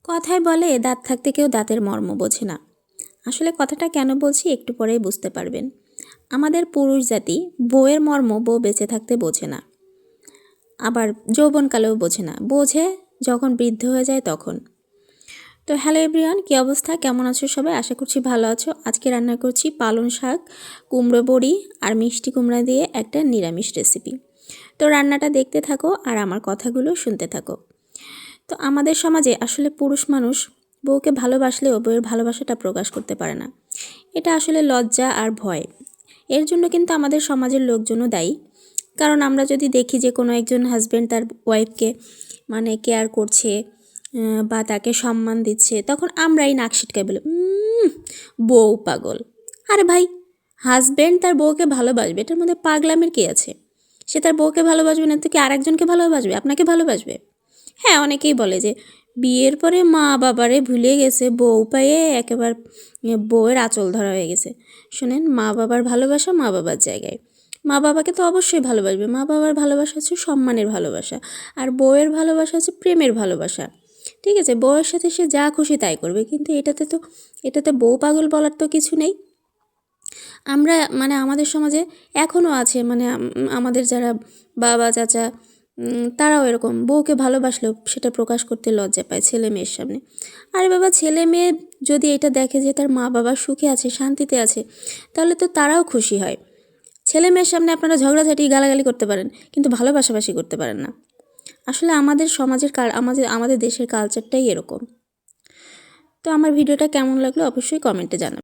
কথায় বলে দাঁত থাকতে কেউ দাঁতের মর্ম বোঝে না। আসলে কথাটা কেন বলছি একটু পরেই বুঝতে পারবেন। আমাদের পুরুষ জাতি বউয়ের মর্ম বউ বেঁচে থাকতে বোঝে না, আবার যৌবনকালেও বোঝে না, বোঝে যখন বৃদ্ধ হয়ে যায় তখন। তো হ্যালো এভরিওয়ান, কী অবস্থা, কেমন আছো সবাই? আশা করছি ভালো আছো। আজকে রান্না করছি পালং শাক, কুমড়ো বড়ি আর মিষ্টি কুমড়া দিয়ে একটা নিরামিষ রেসিপি। তো রান্নাটা দেখতে থাকো আর আমার কথাগুলো শুনতে থাকো। তো আমাদের সমাজে আসলে পুরুষ মানুষ বউকে ভালোবাসলেও বউয়ের ভালোবাসাটা প্রকাশ করতে পারে না। এটা আসলে লজ্জা আর ভয়। এর জন্য কিন্তু আমাদের সমাজের লোকজনও দায়ী। কারণ আমরা যদি দেখি যে কোনো একজন হাজব্যান্ড তার ওয়াইফকে কেয়ার করছে বা তাকে সম্মান দিচ্ছে, তখন আমরাই নাক সিটকাই বলি বউ পাগল। আরে ভাই, হাজব্যান্ড তার বউকে ভালোবাসবে, এটার মধ্যে পাগলামের কী আছে? সে তার বউকে ভালোবাসবে না তো কি আরেকজনকে ভালোবাসবে? আপনাকে ভালোবাসবে? হ্যাঁ, অনেকেই বলে যে বিয়ের পরে মা বাবারে ভুলে গেছে, বউ পায়ে একেবারে বউয়ের আঁচল ধরা হয়ে গেছে। শোনেন, মা বাবার ভালোবাসা মা বাবার জায়গায়। মা বাবাকে তো অবশ্যই ভালোবাসবে। মা বাবার ভালোবাসা হচ্ছে সম্মানের ভালোবাসা, আর বউয়ের ভালোবাসা হচ্ছে প্রেমের ভালোবাসা। ঠিক আছে, বউয়ের সাথে সে যা খুশি তাই করবে, কিন্তু এটাতে বউ পাগল বলার তো কিছু নেই। আমরা আমাদের সমাজে এখনও আছে আমাদের যারা বাবা চাচা তারাও এরকম বউকে ভালোবাসলেও সেটা প্রকাশ করতে লজ্জা পায় ছেলে মেয়ের সামনে। আরে বাবা, ছেলে মেয়ে যদি এটা দেখে যে তার মা বাবা সুখে আছে, শান্তিতে আছে, তাহলে তো তারাও খুশি হয়। ছেলে মেয়ের সামনে আপনারা ঝগড়াঝাটি গালাগালি করতে পারেন, কিন্তু ভালোবাসাবাসি করতে পারেন না। আসলে আমাদের সমাজের আমাদের দেশের কালচারটাই এরকম। তো আমার ভিডিওটা কেমন লাগলো অবশ্যই কমেন্টে জানাবেন।